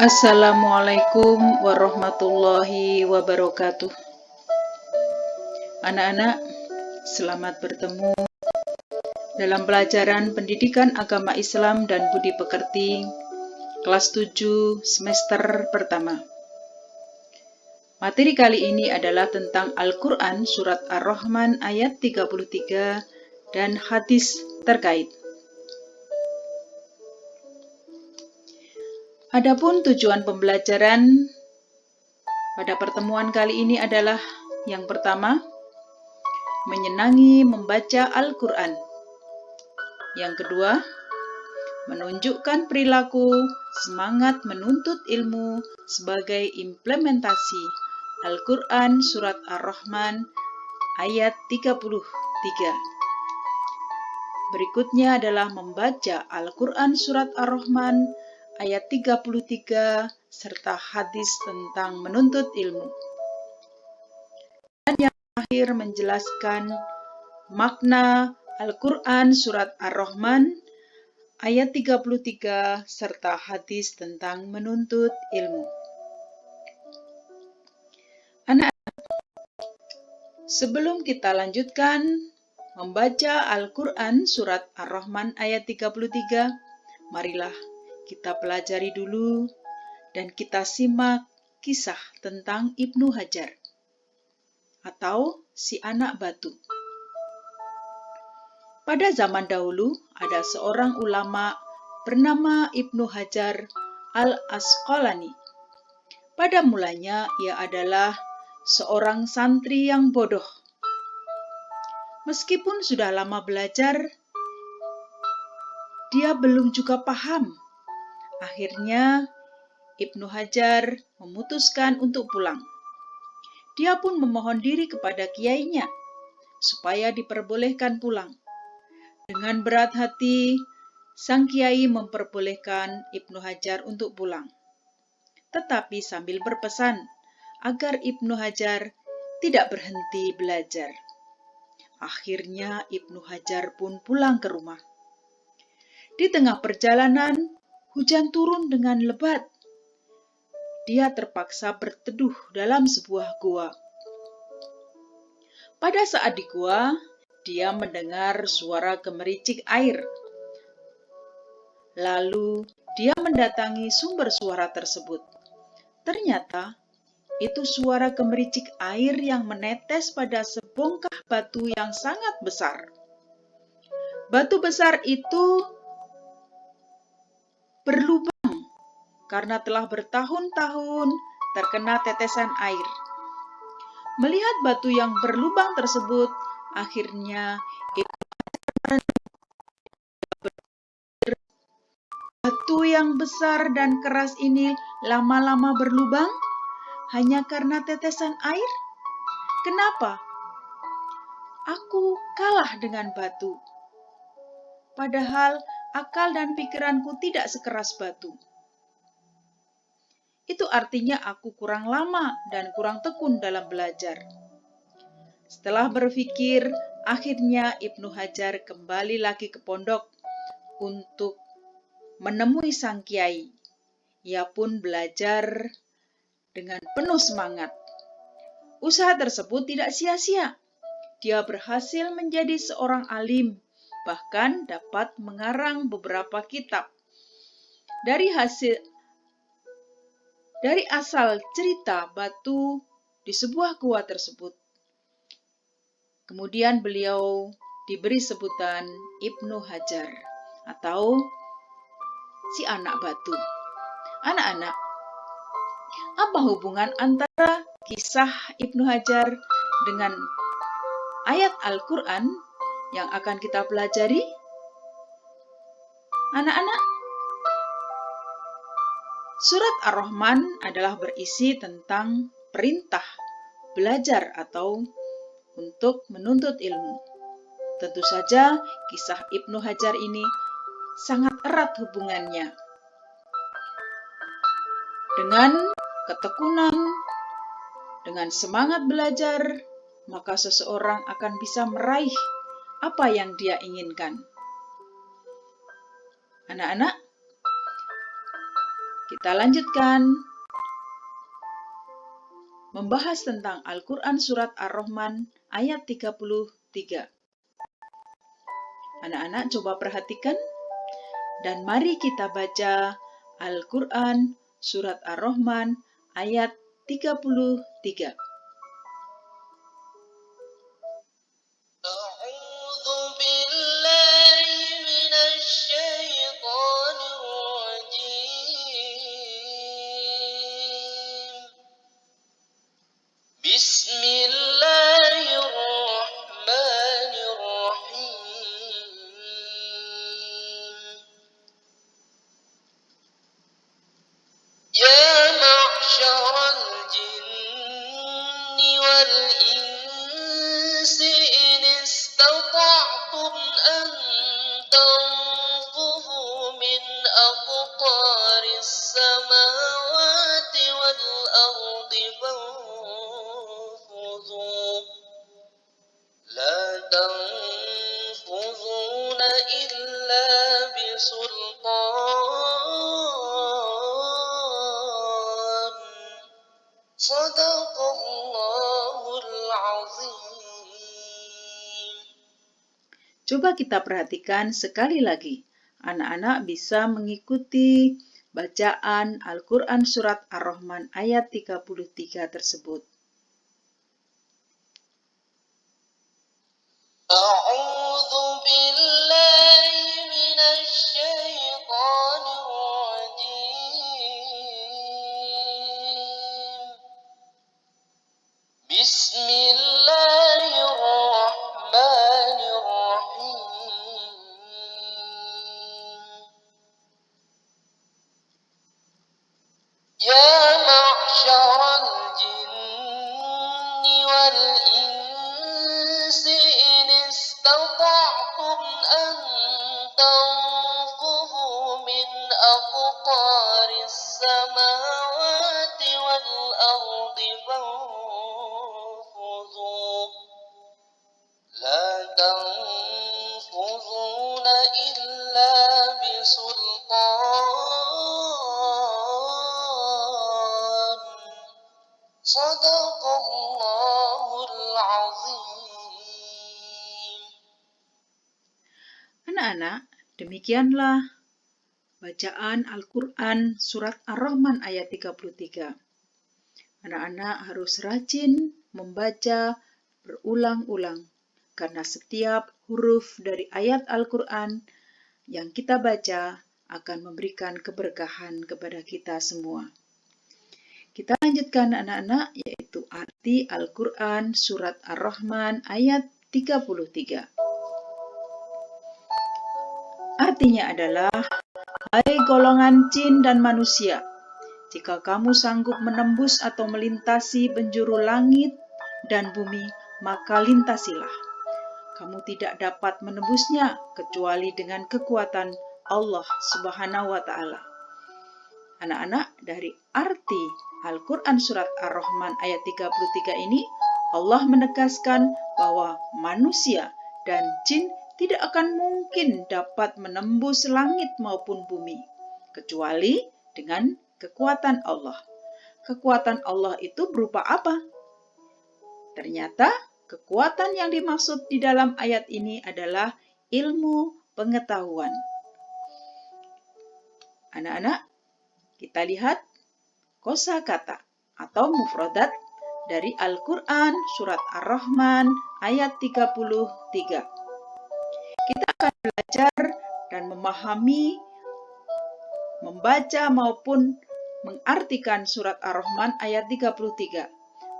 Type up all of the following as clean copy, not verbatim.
Assalamualaikum warahmatullahi wabarakatuh. Anak-anak, selamat bertemu dalam pelajaran Pendidikan Agama Islam dan Budi Pekerti kelas 7 semester pertama. Materi kali ini adalah tentang Al-Quran Surat Ar-Rahman ayat 33 dan hadis terkait. Adapun tujuan pembelajaran pada pertemuan kali ini adalah yang pertama, menyenangi membaca Al-Quran. Yang kedua, menunjukkan perilaku semangat menuntut ilmu sebagai implementasi Al-Quran Surat Ar-Rahman ayat 33. Berikutnya adalah membaca Al-Quran Surat Ar-Rahman ayat 33 serta hadis tentang menuntut ilmu. Dan yang terakhir menjelaskan makna Al-Quran Surat Ar-Rahman ayat 33 serta hadis tentang menuntut ilmu. Anak-anak, sebelum kita lanjutkan membaca Al-Quran Surat Ar-Rahman ayat 33, marilah kita pelajari dulu dan kita simak kisah tentang Ibnu Hajar atau si anak batu. Pada zaman dahulu, ada seorang ulama bernama Ibnu Hajar al-Asqalani. Pada mulanya, ia adalah seorang santri yang bodoh. Meskipun sudah lama belajar, dia belum juga paham. Akhirnya, Ibnu Hajar memutuskan untuk pulang. Dia pun memohon diri kepada kiainya supaya diperbolehkan pulang. Dengan berat hati, sang kiai memperbolehkan Ibnu Hajar untuk pulang. Tetapi sambil berpesan agar Ibnu Hajar tidak berhenti belajar. Akhirnya Ibnu Hajar pun pulang ke rumah. Di tengah perjalanan, hujan turun dengan lebat. Dia terpaksa berteduh dalam sebuah gua. Pada saat di gua, dia mendengar suara gemericik air. Lalu dia mendatangi sumber suara tersebut. Ternyata itu suara gemericik air yang menetes pada sebongkah batu yang sangat besar. Batu besar itu berlubang karena telah bertahun-tahun terkena tetesan air. Melihat batu yang berlubang tersebut, akhirnya batu yang besar dan keras ini lama-lama berlubang hanya karena tetesan air. Kenapa? Aku kalah dengan batu. Padahal akal dan pikiranku tidak sekeras batu. Itu artinya aku kurang lama dan kurang tekun dalam belajar. Setelah berpikir, akhirnya Ibnu Hajar kembali lagi ke pondok untuk menemui sang kiai. Ia pun belajar dengan penuh semangat. Usaha tersebut tidak sia-sia. Dia berhasil menjadi seorang alim, bahkan dapat mengarang beberapa kitab. Dari asal cerita batu di sebuah gua tersebut. Kemudian beliau diberi sebutan Ibnu Hajar atau si anak batu. Anak-anak, apa hubungan antara kisah Ibnu Hajar dengan ayat Al-Quran yang akan kita pelajari? Anak-anak, Surat Ar-Rahman adalah berisi tentang perintah belajar atau untuk menuntut ilmu. Tentu saja kisah Ibnu Hajar ini sangat erat hubungannya dengan ketekunan, dengan semangat belajar, maka seseorang akan bisa meraih apa yang dia inginkan. Anak-anak, Kita lanjutkan membahas tentang Al-Quran Surat Ar-Rahman ayat 33. Anak-anak coba perhatikan dan mari kita baca Al-Quran Surat Ar-Rahman ayat 33. Coba kita perhatikan sekali lagi. Anak-anak bisa mengikuti bacaan Al-Quran Surat Ar-Rahman ayat 33 tersebut. Anak-anak, demikianlah bacaan Al-Quran Surat Ar-Rahman ayat 33. Anak-anak harus rajin membaca berulang-ulang, karena setiap huruf dari ayat Al-Quran yang kita baca akan memberikan keberkahan kepada kita semua. Kita lanjutkan anak-anak, yaitu arti Al-Quran Surat Ar-Rahman ayat 33. Artinya adalah, hai golongan jin dan manusia, jika kamu sanggup menembus atau melintasi penjuru langit dan bumi, maka lintasilah. Kamu tidak dapat menembusnya kecuali dengan kekuatan Allah Subhanahu wa Ta'ala. Anak-anak, dari arti Al-Quran Surat Ar-Rahman ayat 33 ini, Allah menegaskan bahwa manusia dan jin tidak akan mungkin dapat menembus langit maupun bumi, kecuali dengan kekuatan Allah. Kekuatan Allah itu berupa apa? Ternyata kekuatan yang dimaksud di dalam ayat ini adalah ilmu pengetahuan. Anak-anak, kita lihat kosakata atau mufradat dari Al-Quran Surat Ar-Rahman ayat 33. Kita akan belajar dan memahami, membaca maupun mengartikan Surat Ar-Rahman ayat 33.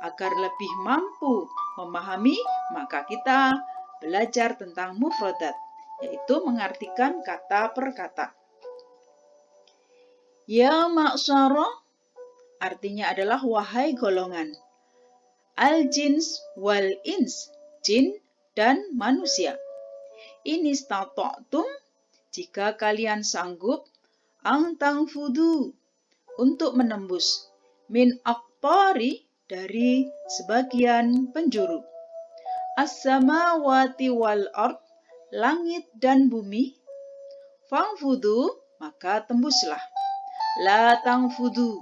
Agar lebih mampu memahami, maka kita belajar tentang mufradat, yaitu mengartikan kata per kata. Ya ma'syara artinya adalah wahai golongan. Al-jins wal ins, jin dan manusia. Ini stata'tum, jika kalian sanggup, ang tangfudu, untuk menembus, min aqtari, dari sebagian penjuru, as-samawati wal ard, langit dan bumi, fangfudu, maka tembuslah. la tanfudu.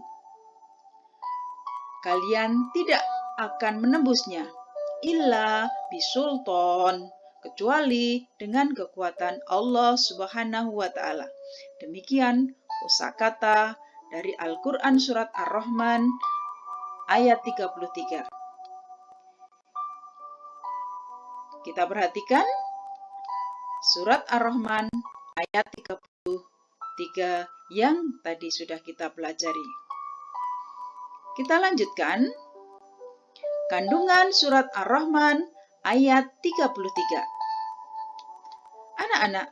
Kalian tidak akan menembusnya, illa bisulton, kecuali dengan kekuatan Allah Subhanahu wa Ta'ala. Demikian kosakata dari Al-Quran Surat Ar-Rahman ayat 33. Kita perhatikan Surat Ar-Rahman ayat 33 yang tadi sudah kita pelajari. Kita lanjutkan. Kandungan Surat Ar-Rahman ayat 33. Anak-anak,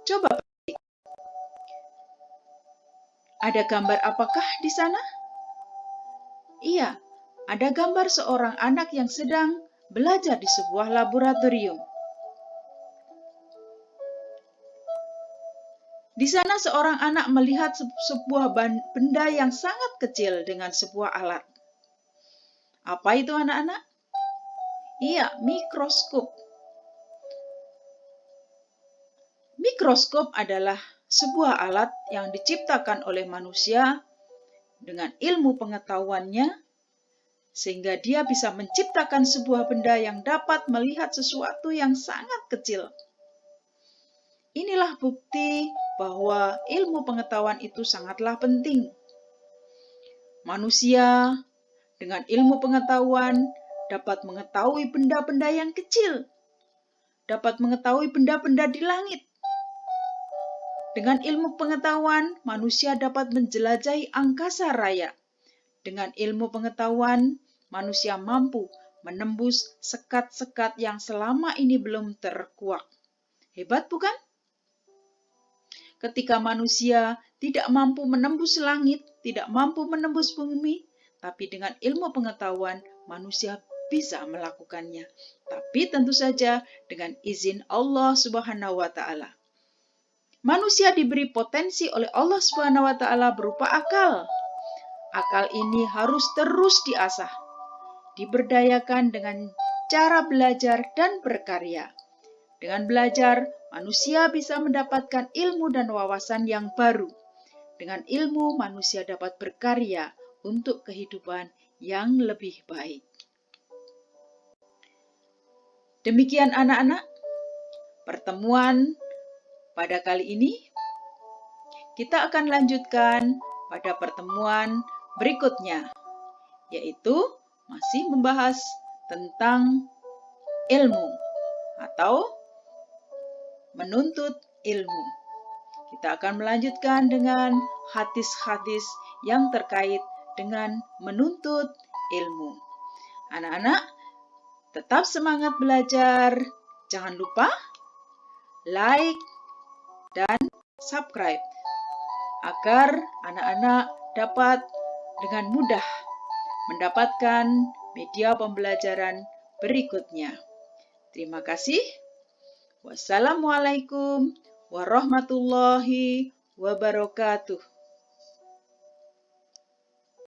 coba perhatikan. Ada gambar apakah di sana? Iya, ada gambar seorang anak yang sedang belajar di sebuah laboratorium. Di sana seorang anak melihat sebuah benda yang sangat kecil dengan sebuah alat. Apa itu anak-anak? Iya, mikroskop. Mikroskop adalah sebuah alat yang diciptakan oleh manusia dengan ilmu pengetahuannya, sehingga dia bisa menciptakan sebuah benda yang dapat melihat sesuatu yang sangat kecil. Inilah bukti bahwa ilmu pengetahuan itu sangatlah penting. Manusia dengan ilmu pengetahuan dapat mengetahui benda-benda yang kecil, dapat mengetahui benda-benda di langit. Dengan ilmu pengetahuan, manusia dapat menjelajahi angkasa raya. Dengan ilmu pengetahuan, manusia mampu menembus sekat-sekat yang selama ini belum terkuak. Hebat bukan? Ketika manusia tidak mampu menembus langit, tidak mampu menembus bumi, tapi dengan ilmu pengetahuan, manusia bisa melakukannya. Tapi tentu saja dengan izin Allah Subhanahu wa Ta'ala. Manusia diberi potensi oleh Allah Subhanahu wa Ta'ala berupa akal. Akal ini harus terus diasah, diberdayakan dengan cara belajar dan berkarya. Dengan belajar, manusia bisa mendapatkan ilmu dan wawasan yang baru. Dengan ilmu, manusia dapat berkarya untuk kehidupan yang lebih baik. Demikian anak-anak, pertemuan pada kali ini. Kita akan lanjutkan pada pertemuan berikutnya, yaitu masih membahas tentang ilmu atau menuntut ilmu. Kita akan melanjutkan dengan hadis-hadis yang terkait dengan menuntut ilmu. Anak-anak, tetap semangat belajar. Jangan lupa like dan subscribe agar anak-anak dapat dengan mudah mendapatkan media pembelajaran berikutnya. Terima kasih. Wassalamualaikum warahmatullahi wabarakatuh.